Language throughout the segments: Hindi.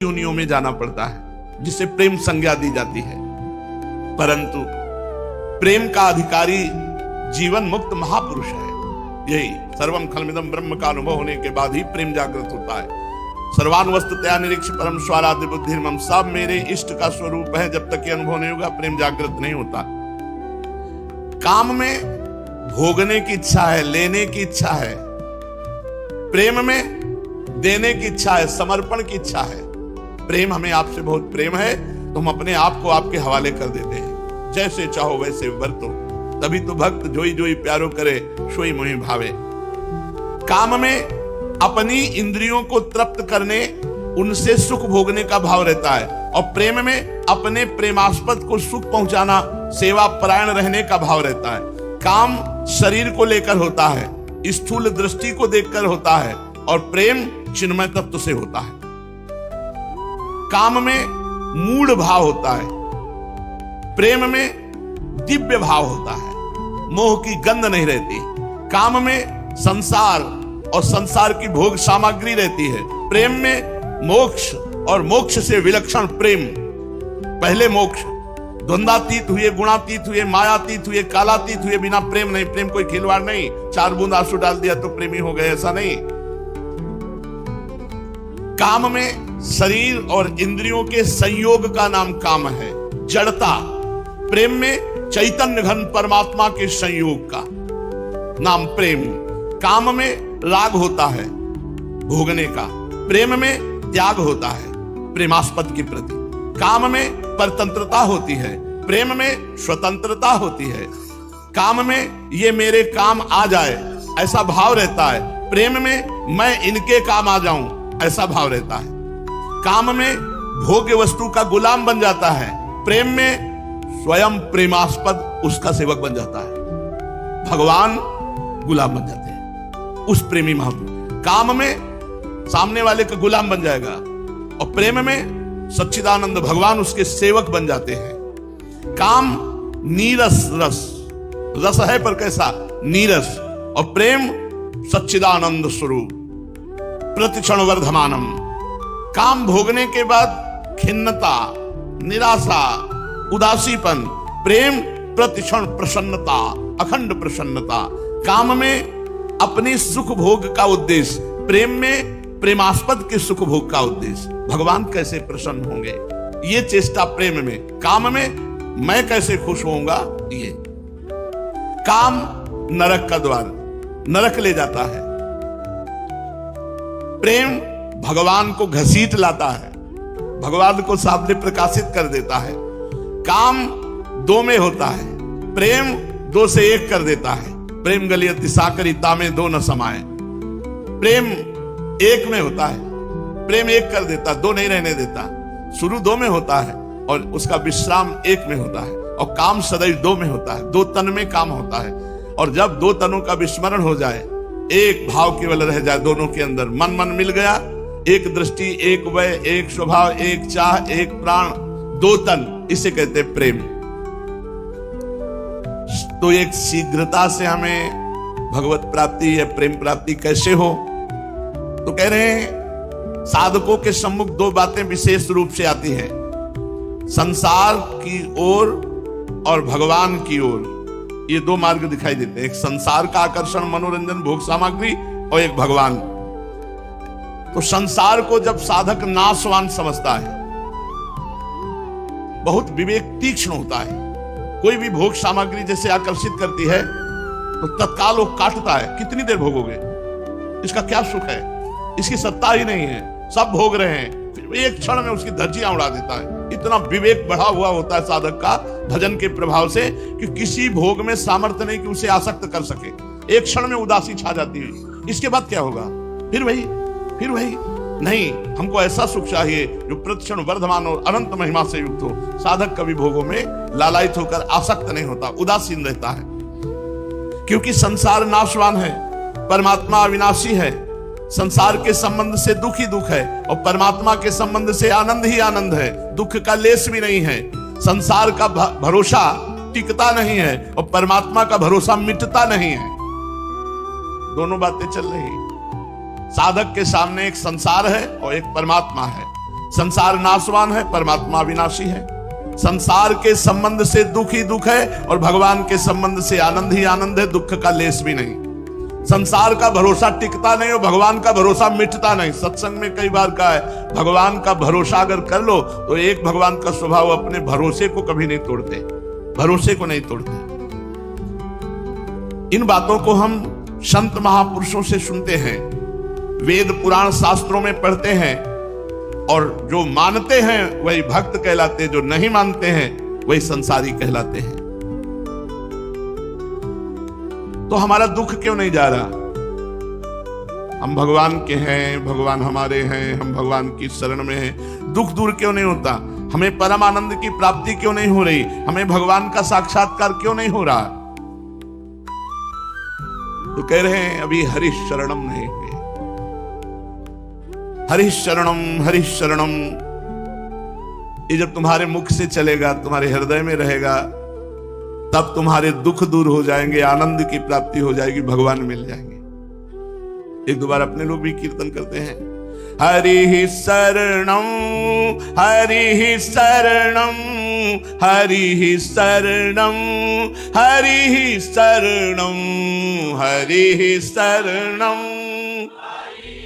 योनियों में जाना पड़ता है जिसे प्रेम संज्ञा दी जाती है, परंतु प्रेम का अधिकारी जीवन मुक्त महापुरुष है। यही सर्वम खलमिदं ब्रह्म का अनुभव होने के बाद ही प्रेम जागृत होता है। सर्वान वस्तुतया निरीक्ष परम स्वाराध्य बुद्धिर्मम, सब मेरे इष्ट का स्वरूप है। जब तक ये अनुभव नहीं होगा प्रेम जागृत नहीं होता। काम में भोगने की इच्छा है, लेने की इच्छा है, प्रेम में देने की इच्छा है, समर्पण की इच्छा है। प्रेम, हमें आपसे बहुत प्रेम है तो हम अपने आप को आपके हवाले कर देते हैं। जैसे चाहो वैसे वर्तो, तभी तो भक्त जोई जोई प्यारो करे, सोई मोहि भावे। काम में अपनी इंद्रियों को तृप्त करने, उनसे सुख भोगने का भाव रहता है, और प्रेम में अपने प्रेमास्पद को सुख पहुंचाना, सेवा परायण रहने का भाव रहता है। काम शरीर को लेकर होता है, स्थूल दृष्टि को देखकर होता है, और प्रेम चिन्मय तत्व से होता है। काम में मूढ़ भाव होता है, प्रेम में दिव्य भाव होता है, मोह की गंध नहीं रहती। काम में संसार और संसार की भोग सामग्री रहती है, प्रेम में मोक्ष और मोक्ष से विलक्षण प्रेम। पहले मोक्ष, द्वंद्वातीत हुए, गुणातीत हुए, मायातीत हुए, कालातीत हुए, बिना प्रेम नहीं। प्रेम कोई खिलवाड़ नहीं, 4 बूंद आंसू डाल दिया तो प्रेमी हो गए, ऐसा नहीं। काम में शरीर और इंद्रियों के संयोग का नाम काम है, जड़ता। प्रेम में चैतन्य घन परमात्मा के संयोग का नाम प्रेम। काम में राग होता है भोगने का, प्रेम में त्याग होता है प्रेमास्पद के प्रति। काम में परतंत्रता होती है, प्रेम में स्वतंत्रता होती है। काम में ये मेरे काम आ जाए ऐसा भाव रहता है, प्रेम में मैं इनके काम आ जाऊं ऐसा भाव रहता है। काम में भोग्य वस्तु का गुलाम बन जाता है, प्रेम में स्वयं प्रेमास्पद उसका सेवक बन जाता है। भगवान गुलाम बन जाते हैं उस प्रेमी महापुरुष। काम में सामने वाले का गुलाम बन जाएगा, और प्रेम में सच्चिदानंद भगवान उसके सेवक बन जाते हैं। काम नीरस रस, रस है पर कैसा? नीरस। और प्रेम सच्चिदानंद स्वरूप, प्रतिक्षण वर्धमानम। काम भोगने के बाद खिन्नता, निराशा, उदासीपन, प्रेम प्रतिक्षण प्रसन्नता, अखंड प्रसन्नता। काम में अपनी सुख भोग का उद्देश्य, प्रेम में प्रेमास्पद के सुख भोग का उद्देश्य। भगवान कैसे प्रसन्न होंगे, ये चेष्टा प्रेम में। काम में मैं कैसे खुश होऊंगा, ये। काम नरक का द्वार, नरक ले जाता है। प्रेम भगवान को घसीट लाता है, भगवान को सामने प्रकाशित कर देता है। काम 2 में होता है, प्रेम 2 से 1 कर देता है। प्रेम गलियति साकरी तामे 2 न समाए। प्रेम 1 में होता है, प्रेम 1 कर देता, 2 नहीं रहने देता। शुरू 2 में होता है और उसका विश्राम 1 में होता है। और काम सदैव 2 में होता है, 2 तन में काम होता है। और जब 2 तनों का विस्मरण हो जाए, एक भाव केवल रह जाए दोनों के अंदर, मन मन मिल गया, एक दृष्टि, एक वय, एक स्वभाव, एक चाह, एक प्राण, 2 तन, इसे कहते प्रेम। तो एक शीघ्रता से हमें भगवत प्राप्ति या प्रेम प्राप्ति कैसे हो, तो कह रहे हैं साधकों के सम्मुख 2 बातें विशेष रूप से आती है, संसार की ओर और भगवान की ओर। ये 2 मार्ग दिखाई देते हैं, एक संसार का आकर्षण, मनोरंजन, भोग सामग्री, और एक भगवान। तो संसार को जब साधक नाशवान समझता है, बहुत विवेक तीक्ष्ण होता है। कोई भी भोग सामग्री जैसे आकर्षित करती है तो तत्काल वो काटता है, कितनी देर भोगोगे, इसका क्या सुख है, इसकी सत्ता ही नहीं है, सब भोग रहे हैं, फिर एक क्षण में उसकी धज्जियां उड़ा देता है। इतना विवेक बढ़ा हुआ होता है साधक का भजन के प्रभाव से कि किसी भोग में सामर्थ्य नहीं कि उसे आसक्त कर सके। एक क्षण में उदासी छा जाती है, इसके बाद क्या होगा, फिर वही नहीं। हमको ऐसा सुख चाहिए जो प्रतिक्षण वर्धमान और अनंत महिमा से युक्त हो। साधक कभी भोगों में लालायित होकर आसक्त नहीं होता, उदासीन रहता है, क्योंकि संसार नाशवान है, परमात्मा अविनाशी है। संसार के संबंध से दुख ही दुख है, और परमात्मा के संबंध से आनंद ही आनंद है, दुख का लेस भी नहीं है। संसार का भरोसा टिकता नहीं है, और परमात्मा का भरोसा मिटता नहीं है। दोनों बातें चल रही। साधक के सामने एक संसार है और एक परमात्मा है। संसार नाशवान है, परमात्मा विनाशी है। संसार के संबंध से दुख ही दुख है और भगवान के संबंध से आनंद ही आनंद है, दुख का लेस भी नहीं। संसार का भरोसा टिकता नहीं और भगवान का भरोसा मिटता नहीं। सत्संग में कई बार कहा है, भगवान का भरोसा अगर कर लो तो एक भगवान का स्वभाव अपने भरोसे को कभी नहीं तोड़ते, भरोसे को नहीं तोड़ते। इन बातों को हम संत महापुरुषों से सुनते हैं, वेद पुराण शास्त्रों में पढ़ते हैं, और जो मानते हैं वही भक्त कहलाते हैं, जो नहीं मानते हैं वही संसारी कहलाते हैं। तो हमारा दुख क्यों नहीं जा रहा? हम भगवान के हैं, भगवान हमारे हैं, हम भगवान की शरण में हैं, दुख दूर क्यों नहीं होता? हमें परम आनंद की प्राप्ति क्यों नहीं हो रही? हमें भगवान का साक्षात्कार क्यों नहीं हो रहा? तो कह रहे हैं अभी हरि शरणम नहीं हुए। हरि शरणम, हरि शरणम, ये जब तुम्हारे मुख से चलेगा, तुम्हारे हृदय में रहेगा, तब तुम्हारे दुख दूर हो जाएंगे, आनंद की प्राप्ति हो जाएगी, भगवान मिल जाएंगे। एक दो बार अपने लोग भी कीर्तन करते हैं, हरि शरणम, हरि शरणम, हरि शरणम, हरि शरणम, हरि शरणम, हरि शरणम, हरि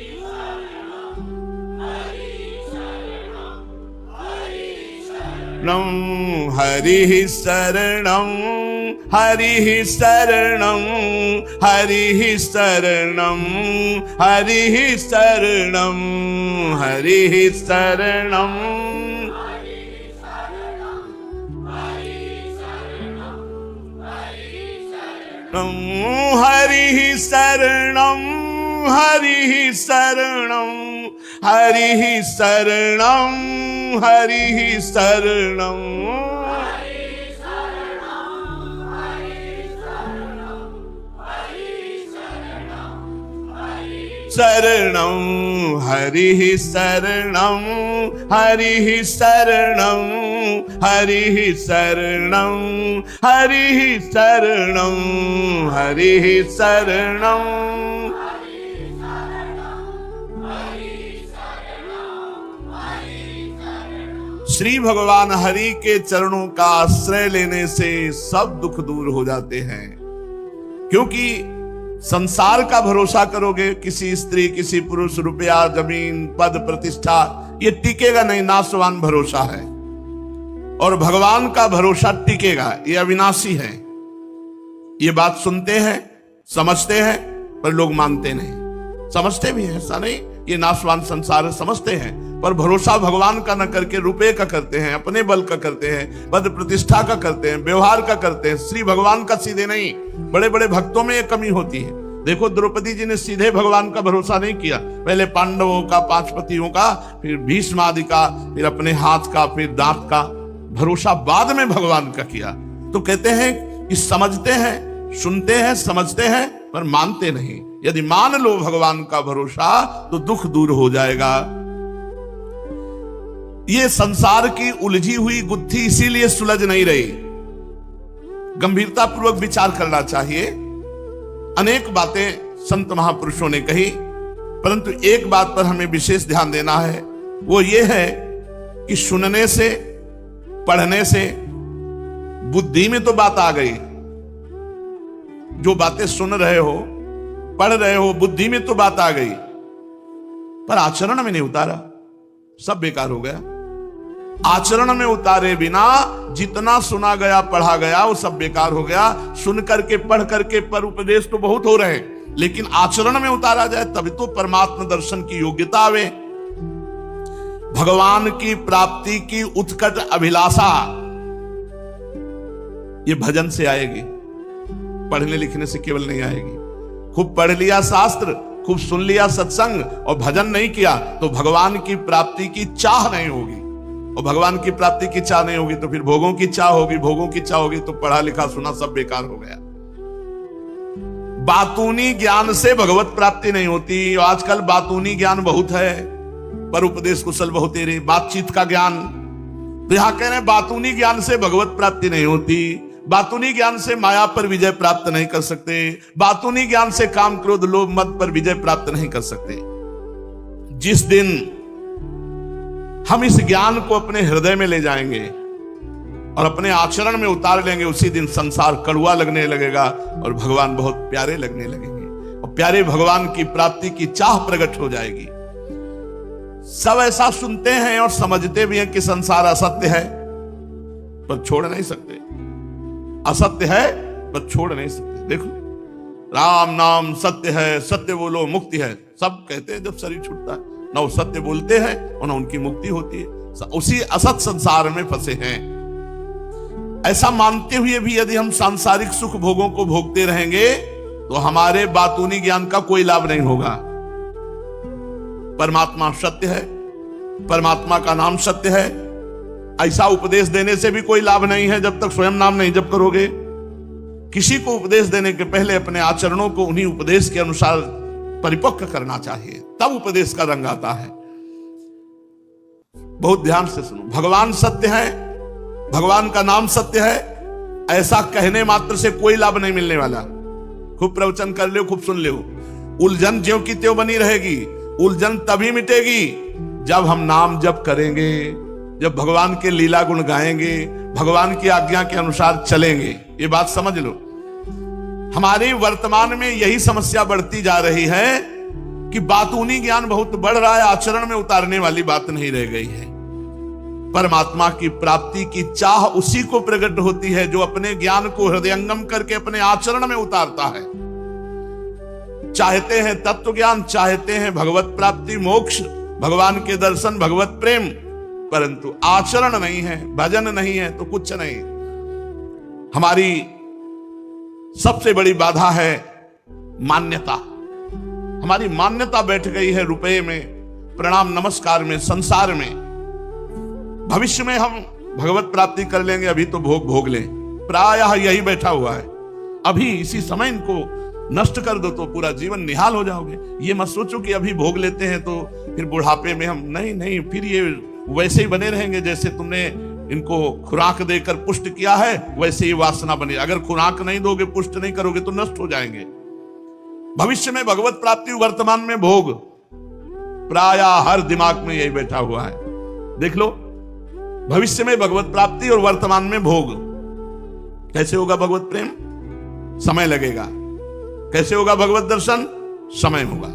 शरणम, हरि शरणम, हरि शरणम, हरि शरणम, हरि शरणम, हरि शरणम, हरि शरणम, हरि शरणम, शरणम, हरि शरणम, हरि शरणम, हरि शरणम, हरि शरणम, हरि शरणम, श्री भगवान हरि के चरणों का आश्रय लेने से सब दुख दूर हो जाते हैं। क्योंकि संसार का भरोसा करोगे, किसी स्त्री, किसी पुरुष, रुपया, जमीन, पद, प्रतिष्ठा, ये टिकेगा नहीं, नाशवान भरोसा है। और भगवान का भरोसा टिकेगा, ये अविनाशी है। ये बात सुनते हैं, समझते हैं, पर लोग मानते नहीं। समझते भी हैं, ऐसा नहीं ये नाशवान संसार समझते हैं, पर भरोसा भगवान का न करके रुपए का करते हैं, अपने बल का करते हैं, पद प्रतिष्ठा का करते हैं, व्यवहार का करते हैं, श्री भगवान का सीधे नहीं। बड़े बड़े भक्तों में यह कमी होती है। देखो द्रौपदी जी ने सीधे भगवान का भरोसा नहीं किया, पहले पांडवों का, पांच पतियों का, फिर भीष्म आदि का, फिर अपने हाथ का, फिर दांत का भरोसा बाद में भगवान का किया। तो कहते हैं कि समझते हैं, सुनते हैं, समझते हैं, पर मानते नहीं। यदि मान लो भगवान का भरोसा तो दुख दूर हो जाएगा। ये संसार की उलझी हुई गुत्थी इसीलिए सुलझ नहीं रही। गंभीरता पूर्वक विचार करना चाहिए। अनेक बातें संत महापुरुषों ने कही, परंतु एक बात पर हमें विशेष ध्यान देना है, वो ये है कि सुनने से, पढ़ने से बुद्धि में तो बात आ गई। जो बातें सुन रहे हो, पढ़ रहे हो, बुद्धि में तो बात आ गई, पर आचरण में नहीं उतारा, सब बेकार हो गया। आचरण में उतारे बिना जितना सुना गया, पढ़ा गया, वो सब बेकार हो गया। सुन करके, पढ़ करके पर उपदेश तो बहुत हो रहे हैं, लेकिन आचरण में उतारा जाए तभी तो परमात्मा दर्शन की योग्यता आवे। भगवान की प्राप्ति की उत्कट अभिलाषा ये भजन से आएगी, पढ़ने लिखने से केवल नहीं आएगी। खूब पढ़ लिया शास्त्र, खूब सुन लिया सत्संग और भजन नहीं किया तो भगवान की प्राप्ति की चाह नहीं होगी। और भगवान की प्राप्ति की चाह नहीं होगी तो फिर भोगों की चाह होगी, भोगों की चाह होगी तो पढ़ा लिखा सुना सब बेकार हो गया। बातूनी ज्ञान से भगवत प्राप्ति नहीं होती। आजकल बातूनी ज्ञान बहुत है, पर उपदेश कुशल बहुत रे, बातचीत का ज्ञान। तो यहां कह रहे हैं बातूनी ज्ञान से भगवत प्राप्ति नहीं होती, बातूनी ज्ञान से माया पर विजय प्राप्त नहीं कर सकते, बातूनी ज्ञान से काम, क्रोध, लोभ, मद पर विजय प्राप्त नहीं कर सकते। जिस दिन हम इस ज्ञान को अपने हृदय में ले जाएंगे और अपने आचरण में उतार लेंगे, उसी दिन संसार कड़वा लगने लगेगा और भगवान बहुत प्यारे लगने लगेंगे और प्यारे भगवान की प्राप्ति की चाह प्रकट हो जाएगी। सब ऐसा सुनते हैं और समझते भी हैं कि संसार असत्य है पर छोड़ नहीं सकते, असत्य है पर छोड़ नहीं सकते। देखो, राम नाम सत्य है, सत्य बोलो मुक्ति है, सब कहते हैं जब शरीर छूटता है, ना वो सत्य बोलते हैं और ना उनकी मुक्ति होती है, उसी असत संसार में फंसे हैं। ऐसा मानते हुए भी यदि हम सांसारिक सुख भोगों को भोगते रहेंगे तो हमारे बातूनी ज्ञान का कोई लाभ नहीं होगा। परमात्मा सत्य है, परमात्मा का नाम सत्य है, ऐसा उपदेश देने से भी कोई लाभ नहीं है जब तक स्वयं नाम नहीं जप करोगे। किसी को उपदेश देने के पहले अपने आचरणों को उन्हीं उपदेश के अनुसार परिपक्व करना चाहिए, तब उपदेश का रंग आता है। बहुत ध्यान से सुनो, भगवान सत्य है, भगवान का नाम सत्य है, ऐसा कहने मात्र से कोई लाभ नहीं मिलने वाला। खूब प्रवचन कर लो, खूब सुन लो, उलझन ज्यों की त्यों बनी रहेगी। उलझन तभी मिटेगी जब हम नाम जप करेंगे, जब भगवान के लीला गुण गाएंगे, भगवान की आज्ञा के अनुसार चलेंगे। ये बात समझ लो। हमारे वर्तमान में यही समस्या बढ़ती जा रही है कि बातूनी ज्ञान बहुत बढ़ रहा है, आचरण में उतारने वाली बात नहीं रह गई है। परमात्मा की प्राप्ति की चाह उसी को प्रकट होती है जो अपने ज्ञान को हृदयंगम करके अपने आचरण में उतारता है। चाहते हैं तत्व ज्ञान, चाहते हैं भगवत प्राप्ति, मोक्ष, भगवान के दर्शन, भगवत प्रेम, परंतु आचरण नहीं है, भजन नहीं है तो कुछ नहीं। हमारी सबसे बड़ी बाधा है मान्यता। हमारी मान्यता बैठ गई है रुपए में, प्रणाम नमस्कार में, संसार में। भविष्य में हम भगवत प्राप्ति कर लेंगे, अभी तो भोग भोग लें, प्रायः यही बैठा हुआ है। अभी इसी समय इनको नष्ट कर दो तो पूरा जीवन निहाल हो जाओगे। ये मत सोचो कि अभी भोग लेते हैं तो फिर बुढ़ापे में हम नहीं, फिर ये वैसे ही बने रहेंगे जैसे तुमने इनको खुराक देकर पुष्ट किया है, वैसे ही वासना बने। अगर खुराक नहीं दोगे, पुष्ट नहीं करोगे तो नष्ट हो जाएंगे। भविष्य में भगवत प्राप्ति, वर्तमान में भोग, प्रायः हर दिमाग में यही बैठा हुआ है। देख लो, भविष्य में भगवत प्राप्ति और वर्तमान में भोग। कैसे होगा भगवत प्रेम? समय लगेगा। कैसे होगा भगवत दर्शन? समय होगा।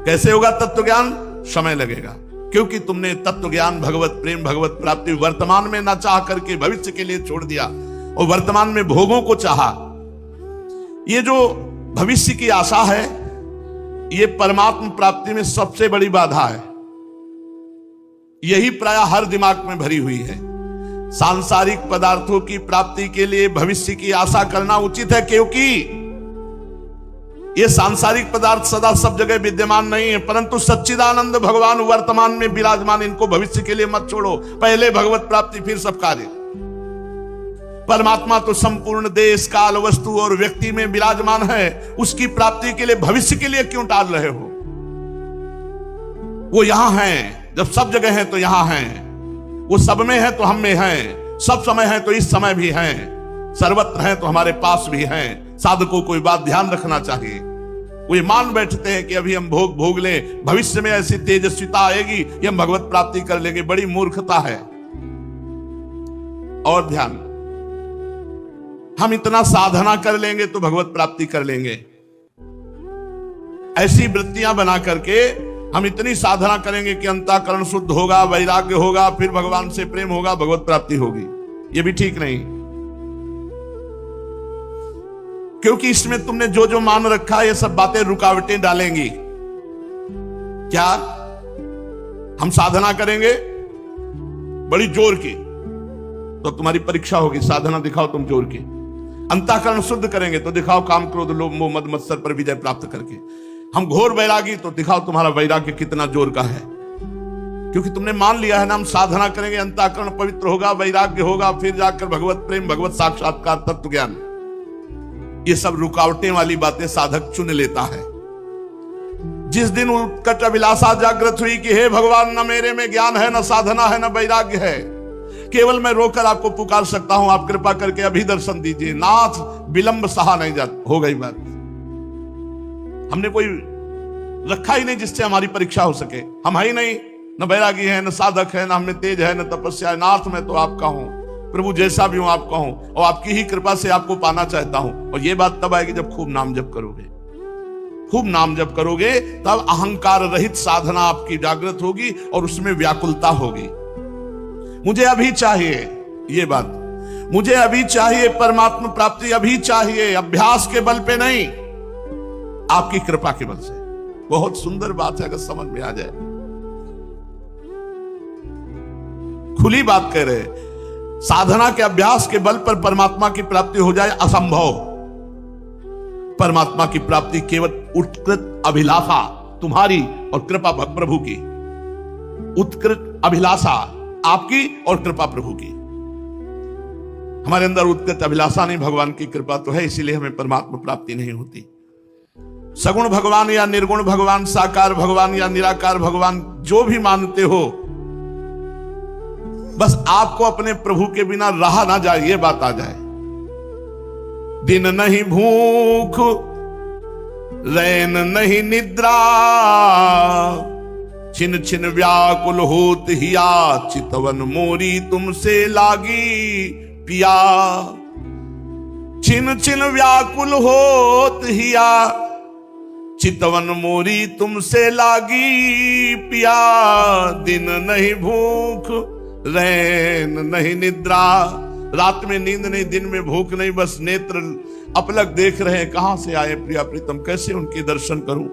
कैसे होगा तत्व ज्ञान? समय लगेगा। क्योंकि तुमने तत्व ज्ञान, भगवत प्रेम, भगवत प्राप्ति वर्तमान में ना चाह करके भविष्य के लिए छोड़ दिया और वर्तमान में भोगों को चाहा। ये जो भविष्य की आशा है, ये परमात्मा प्राप्ति में सबसे बड़ी बाधा है। यही प्राय हर दिमाग में भरी हुई है। सांसारिक पदार्थों की प्राप्ति के लिए भविष्य की आशा करना उचित है, क्योंकि ये सांसारिक पदार्थ सदा सब जगह विद्यमान नहीं है, परंतु सच्चिदानंद भगवान वर्तमान में विराजमान। इनको भविष्य के लिए मत छोड़ो, पहले भगवत प्राप्ति फिर सब कार्य। परमात्मा तो संपूर्ण देश, काल, वस्तु और व्यक्ति में विराजमान है, उसकी प्राप्ति के लिए भविष्य के लिए क्यों टाल रहे हो? वो यहां है, जब सब जगह है तो यहां है, वो सब में है तो हम में है, सब समय है तो इस समय भी है, सर्वत्र है तो हमारे पास भी है। साधकों को बात ध्यान रखना चाहिए। वो ये मान बैठते हैं कि अभी हम भोग भोग ले, भविष्य में ऐसी तेजस्विता आएगी कि हम भगवत प्राप्ति कर लेंगे। बड़ी मूर्खता है। और ध्यान, हम इतना साधना कर लेंगे तो भगवत प्राप्ति कर लेंगे। ऐसी वृत्तियां बना करके हम इतनी साधना करेंगे कि अंतःकरण शुद्ध होगा, वैराग्य होगा, फिर भगवान से प्रेम होगा, भगवत प्राप्ति होगी। ये भी ठीक नहीं, क्योंकि इसमें तुमने जो जो मान रखा है, ये सब बातें रुकावटें डालेंगी। क्या हम साधना करेंगे बड़ी जोर की तो तुम्हारी परीक्षा होगी, साधना दिखाओ तुम जोर की। अंतःकरण शुद्ध करेंगे तो दिखाओ काम, क्रोध, लोभ, मोह, मद, मत्सर पर विजय प्राप्त करके। हम घोर वैरागी तो दिखाओ तुम्हारा वैराग्य कितना जोर का है, क्योंकि तुमने मान लिया है ना हम साधना करेंगे, अंतःकरण पवित्र होगा, वैराग्य होगा, फिर जाकर भगवत प्रेम, भगवत साक्षात्कार, तत्व ज्ञान। ये सब रुकावटें वाली बातें साधक चुन लेता है। जिस दिन उत्कट अभिलाषा जागृत हुई कि हे भगवान, न मेरे में ज्ञान है, न साधना है, न वैराग्य है, केवल मैं रोकर आपको पुकार सकता हूं, आप कृपा करके अभी दर्शन दीजिए। नाथ, विलंब सहा नहीं जाता। हो गई बात। हमने कोई रखा ही नहीं जिससे हमारी परीक्षा हो सके। हम है ही नहीं, न बैरागी है, न साधक है, न हमें तेज है, न तपस्या है, नाथ मैं तो आपका हूं, प्रभु जैसा भी हूं आपका हूं, और आपकी ही कृपा से आपको पाना चाहता हूं। और ये बात तब आएगी जब खूब नाम जप करोगे। खूब नाम जप करोगे तब अहंकार रहित साधना आपकी जागृत होगी और उसमें व्याकुलता होगी। मुझे अभी चाहिए, ये बात मुझे अभी चाहिए, परमात्मा प्राप्ति अभी चाहिए, अभ्यास के बल पे नहीं, आपकी कृपा के बल से। बहुत सुंदर बात है अगर समझ में आ जाए। खुली बात कह रहे, साधना के अभ्यास के बल पर परमात्मा की प्राप्ति हो जाए असंभव। परमात्मा की प्राप्ति केवल उत्कृत अभिलाषा तुम्हारी और कृपा प्रभु की, उत्कृत अभिलाषा आपकी और कृपा प्रभु की। हमारे अंदर उत्कृत अभिलाषा नहीं, भगवान की कृपा तो है, इसीलिए हमें परमात्मा प्राप्ति नहीं होती। सगुण भगवान या निर्गुण भगवान, साकार भगवान या निराकार भगवान, जो भी मानते हो, बस आपको अपने प्रभु के बिना रहा ना जाए, ये बात आ जाए। दिन नहीं भूख, रैन नहीं निद्रा, छिन छिन व्याकुल होत हिया, चितवन मोरी तुमसे लागी पिया। छिन छिन व्याकुल होत हिया, चितवन मोरी तुमसे लागी पिया। दिन नहीं भूख, रैन नहीं निद्रा, रात में नींद नहीं, दिन में भूख नहीं, बस नेत्र अपलक देख रहे हैं कहां से आए प्रिया प्रीतम, कैसे उनके दर्शन करूं।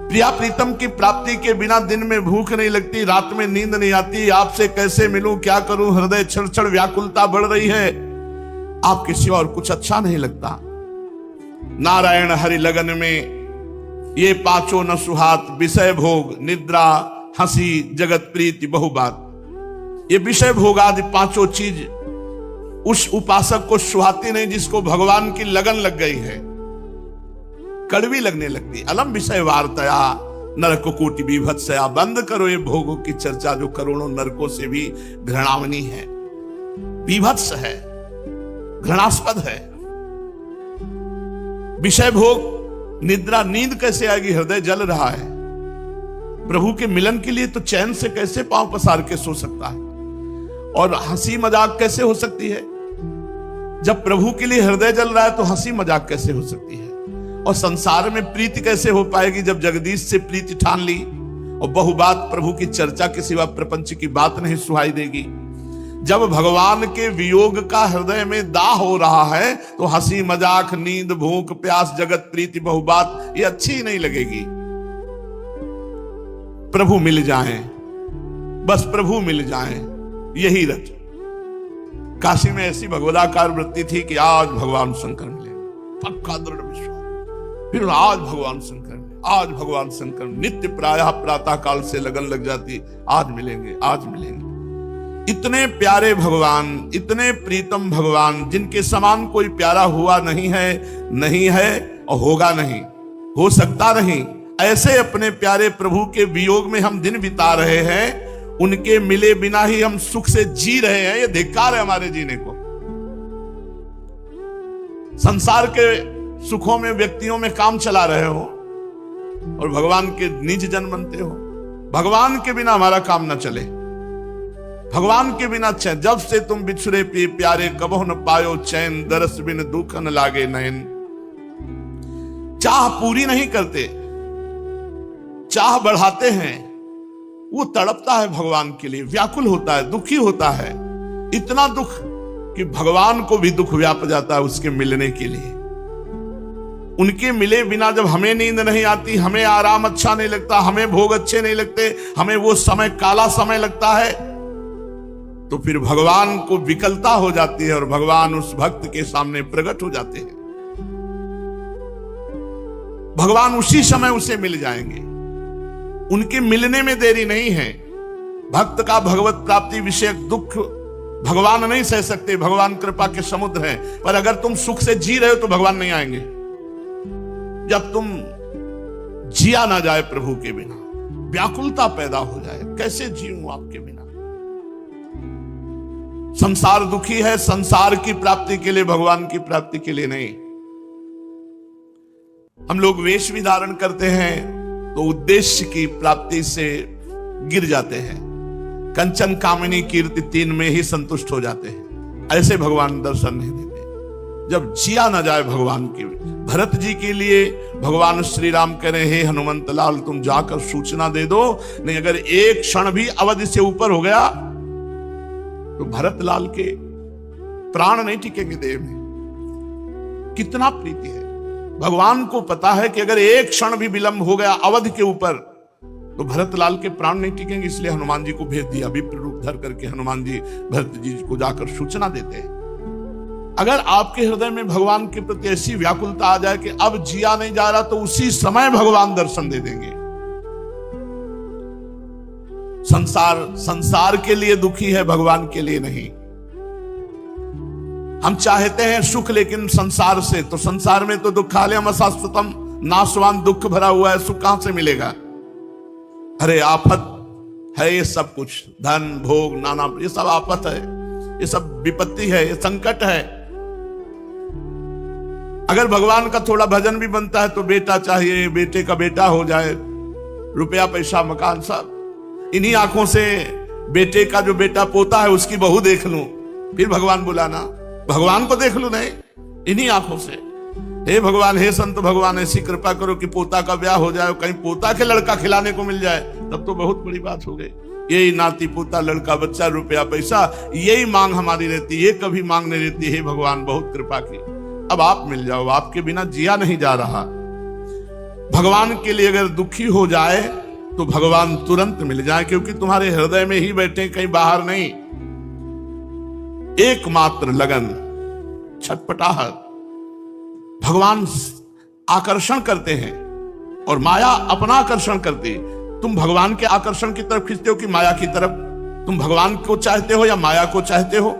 प्रिया प्रीतम की प्राप्ति के बिना दिन में भूख नहीं लगती, रात में नींद नहीं आती, आपसे कैसे मिलूं, क्या करूं, हृदय छड़ छड़ व्याकुलता बढ़ रही है, आपके सिवा और कुछ अच्छा नहीं लगता। नारायण हरि लगन में ये पांचों न सुहात, विषय भोग, निद्रा, हंसी, जगत प्रीति, बहुबात, ये विषय भोग आदि पांचों चीज उस उपासक को सुहाती नहीं जिसको भगवान की लगन लग गई है, कड़वी लगने लगती। अलम विषय वार्तया नरक कोटि विभत्सया, बंद करो ये भोगों की चर्चा जो करोड़ों नरकों से भी घृणावनी है, विभत्स है, घृणास्पद है। विषय भोग, निद्रा, नींद कैसे आएगी, हृदय जल रहा है। प्रभु के मिलन के लिए तो चैन से कैसे पांव पसार के सो सकता है, और हंसी मजाक कैसे हो सकती है। जब प्रभु के लिए हृदय जल रहा है तो हंसी मजाक कैसे हो सकती है, और संसार में प्रीति कैसे हो पाएगी जब जगदीश से प्रीति ठान ली, और बहुबात प्रभु की चर्चा के सिवा प्रपंच की बात नहीं सुहाई देगी। जब भगवान के वियोग का हृदय में दाह हो रहा है तो हंसी मजाक, नींद, भूख, प्यास, जगत प्रीति, बहुबात ये अच्छी नहीं लगेगी। प्रभु मिल जाएं, बस प्रभु मिल जाएं, यही रच। काशी में ऐसी भगवदाकार वृत्ति थी कि आज भगवान शंकर मिले, पक्का दृढ़ विश्वास। फिर आज भगवान शंकर मिले, आज भगवान शंकर, नित्य प्रायः प्रातः काल से लगन लग जाती, आज मिलेंगे, आज मिलेंगे। इतने प्यारे भगवान, इतने प्रीतम भगवान, जिनके समान कोई प्यारा हुआ नहीं है, नहीं है और होगा नहीं, हो सकता नहीं। ऐसे अपने प्यारे प्रभु के वियोग में हम दिन बिता रहे हैं, उनके मिले बिना ही हम सुख से जी रहे हैं। ये धिक्कार है हमारे जीने को। संसार के सुखों में, व्यक्तियों में काम चला रहे हो और भगवान के निज जन बनते हो। भगवान के बिना हमारा काम न चले, भगवान के बिना चैन। जब से तुम बिछुड़े प्यारे, कबहु न पायो चैन, दरस बिन दुख न लागे नैन। चाह पूरी नहीं करते, चाह बढ़ाते हैं। वो तड़पता है भगवान के लिए, व्याकुल होता है, दुखी होता है, इतना दुख कि भगवान को भी दुख व्याप जाता है उसके मिलने के लिए। उनके मिले बिना जब हमें नींद नहीं आती, हमें आराम अच्छा नहीं लगता, हमें भोग अच्छे नहीं लगते, हमें वो समय काला समय लगता है, तो फिर भगवान को विकलता हो जाती है और भगवान उस भक्त के सामने प्रकट हो जाते हैं। भगवान उसी समय उसे मिल जाएंगे, उनके मिलने में देरी नहीं है। भक्त का भगवत प्राप्ति विषयक दुख भगवान नहीं सह सकते, भगवान कृपा के समुद्र हैं। पर अगर तुम सुख से जी रहे हो तो भगवान नहीं आएंगे। जब तुम जिया ना जाए प्रभु के बिना, व्याकुलता पैदा हो जाए, कैसे जीऊं आपके बिना। संसार दुखी है, संसार की प्राप्ति के लिए, भगवान की प्राप्ति के लिए नहीं। हम लोग वेश भी धारण करते हैं तो उद्देश्य की प्राप्ति से गिर जाते हैं। कंचन कामिनी कीर्ति तीन में ही संतुष्ट हो जाते हैं। ऐसे भगवान दर्शन नहीं देते जब जिया ना जाए भगवान की। भरत जी के लिए भगवान श्री राम कह रहे हैं, हनुमंत लाल तुम जाकर सूचना दे दो, नहीं अगर एक क्षण भी अवधि से ऊपर हो गया तो भरत लाल के प्राण नहीं टिकेंगे देह में। कितना प्रीति है। भगवान को पता है कि अगर एक क्षण भी विलंब हो गया अवधि के ऊपर तो भरत लाल के प्राण नहीं टिकेंगे, इसलिए हनुमान जी को भेज दिया। विप्र रूप धर करके हनुमान जी भरत जी को जाकर सूचना देते हैं। अगर आपके हृदय में भगवान के प्रति ऐसी व्याकुलता आ जाए कि अब जिया नहीं जा रहा, तो उसी समय भगवान दर्शन दे देंगे। संसार के लिए दुखी है, भगवान के लिए नहीं। हम चाहते हैं सुख लेकिन संसार से, तो संसार में तो दुखालयम अशाश्वतम, नाशवान दुख भरा हुआ है, सुख कहां से मिलेगा। अरे आफत है ये सब कुछ, धन भोग नाना, ये सब आफत है, ये सब विपत्ति है, ये संकट है। अगर भगवान का थोड़ा भजन भी बनता है तो बेटा चाहिए, बेटे का बेटा हो जाए, रुपया पैसा मकान सब, इन्हीं आंखों से बेटे का जो बेटा पोता है उसकी बहू देख लूं, फिर भगवान बुलाना, भगवान को देख लूं नहीं, इन्हीं आंखों से। हे भगवान, हे संत भगवान, ऐसी कृपा करो कि पोता का ब्याह हो जाए, कहीं पोता के लड़का खिलाने को मिल जाए, तब तो बहुत बड़ी बात हो गई। यही नाती पोता लड़का बच्चा रुपया पैसा, यही मांग हमारी रहती, ये कभी मांग नहीं रहती। हे भगवान बहुत कृपा की, अब आप मिल जाओ, आपके बिना जिया नहीं जा रहा। भगवान के लिए अगर दुखी हो जाए तो भगवान तुरंत मिल जाए, क्योंकि तुम्हारे हृदय में ही बैठे, कहीं बाहर नहीं। एकमात्र लगन, छटपटाहट, भगवान आकर्षण करते हैं और माया अपना आकर्षण करती। तुम भगवान के आकर्षण की तरफ खींचते हो कि माया की तरफ? तुम भगवान को चाहते हो या माया को चाहते हो?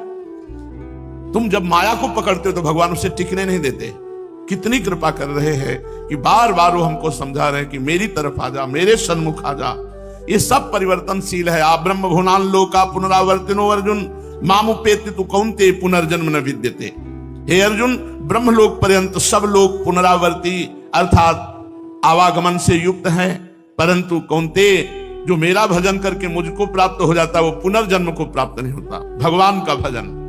तुम जब माया को पकड़ते हो तो भगवान उसे टिकने नहीं देते। कितनी कृपा कर रहे हैं कि बार बार वो हमको समझा रहे हैं कि मेरी तरफ आ जा, मेरे सन्मुख आ जा। ये सब परिवर्तनशील है। आप ब्रह्म भुवनान लोका पुनरावर्तिनो अर्जुन मामुपेति तु कौन्ते पुनर्जन्म न विद्यते। हे अर्जुन, ब्रह्मलोक पर्यंत सब लोग पुनरावर्ती अर्थात आवागमन से युक्त हैं, परंतु कौन्ते जो मेरा भजन करके मुझको प्राप्त हो जाता है वो पुनर्जन्म को प्राप्त नहीं होता। भगवान का भजन